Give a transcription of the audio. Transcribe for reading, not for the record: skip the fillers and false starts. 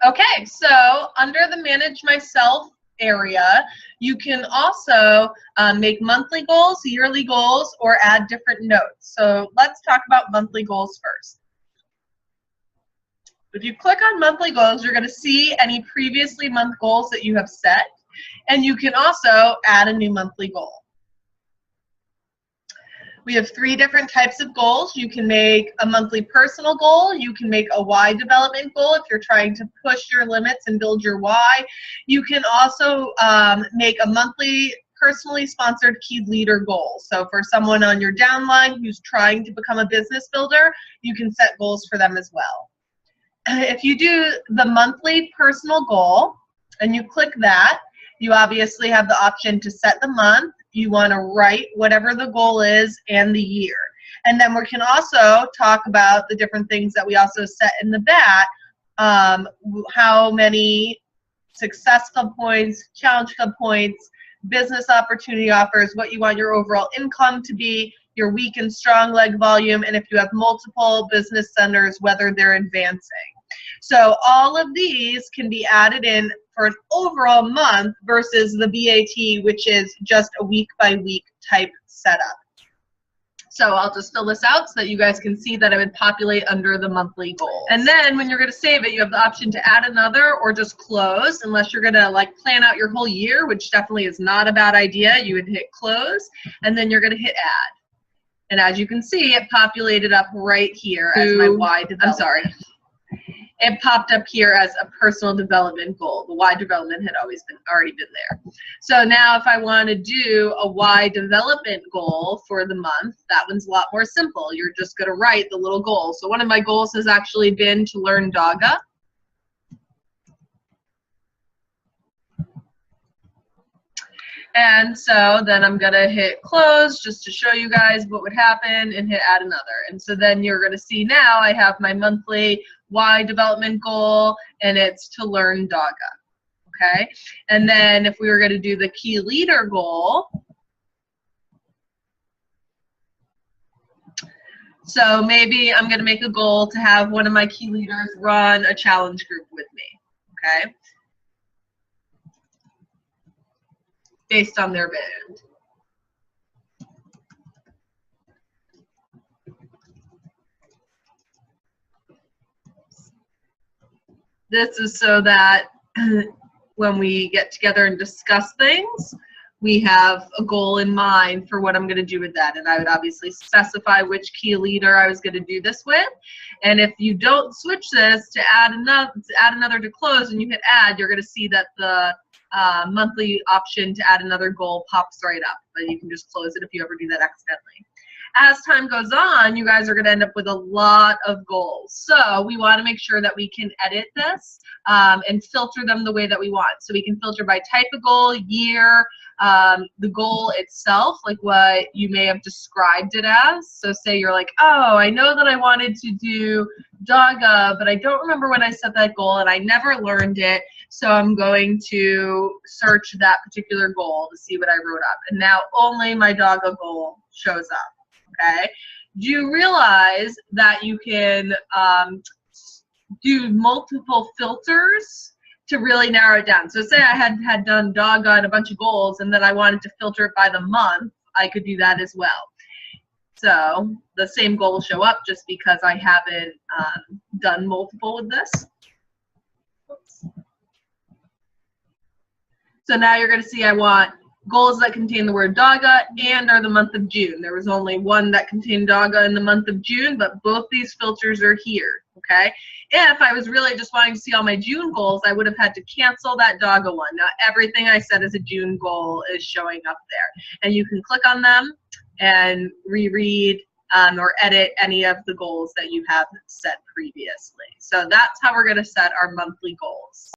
Okay, so under the Manage Myself area, you can also make monthly goals, yearly goals, or add different notes. So let's talk about monthly goals first. If you click on monthly goals, you're going to see any previously month goals that you have set, and you can also add a new monthly goal. We have 3 different types of goals. You can make a monthly personal goal. You can make a why development goal if you're trying to push your limits and build your why. You can also make a monthly personally sponsored key leader goal. So for someone on your downline who's trying to become a business builder, you can set goals for them as well. If you do the monthly personal goal and you click that, you obviously have the option to set the month. You want to write whatever the goal is and the year. And then we can also talk about the different things that we also set in the back, how many success club points, challenge club points, business opportunity offers, what you want your overall income to be, your weak and strong leg volume, and if you have multiple business centers, whether they're advancing. So all of these can be added in for an overall month versus the BAT, which is just a week by week type setup. So I'll just fill this out so that you guys can see that it would populate under the monthly goals. And then when you're going to save it, you have the option to add another or just close, unless you're going to like plan out your whole year, which definitely is not a bad idea. You would hit close, and then you're going to hit add. And as you can see, it populated up right here as my why development. I'm sorry. It popped up here as a personal development goal. The why development had already been there. So now if I want to do a why development goal for the month, that one's a lot more simple. You're just going to write the little goal. So one of my goals has actually been to learn Dogga. And so then I'm going to hit close just to show you guys what would happen and hit add another. And so then you're going to see now I have my monthly why development goal, and it's to learn Dogga. Okay? And then if we were going to do the key leader goal, so maybe I'm going to make a goal to have one of my key leaders run a challenge group with me. Okay? Based on their band. This is so that when we get together and discuss things, we have a goal in mind for what I'm going to do with that. And I would obviously specify which key leader I was going to do this with. And if you don't switch this to add another to close and you hit add, you're going to see that the monthly option to add another goal pops right up. But you can just close it if you ever do that accidentally. As time goes on, you guys are going to end up with a lot of goals. So we want to make sure that we can edit this and filter them the way that we want. So we can filter by type of goal, year, the goal itself, like what you may have described it as. So say you're like, oh, I know that I wanted to do Dogga, but I don't remember when I set that goal and I never learned it. So I'm going to search that particular goal to see what I wrote up. And now only my Dogga goal shows up. Okay, do you realize that you can do multiple filters to really narrow it down? So say I had done Dogga and a bunch of goals, and then I wanted to filter it by the month, I could do that as well. So the same goal will show up just because I haven't done multiple with this. Oops. So now you're going to see I want goals that contain the word Dogga and are the month of June. There was only one that contained Dogga in the month of June, but both these filters are here, okay? If I was really just wanting to see all my June goals, I would have had to cancel that Dogga one. Now, everything I said as a June goal is showing up there. And you can click on them and reread or edit any of the goals that you have set previously. So that's how we're going to set our monthly goals.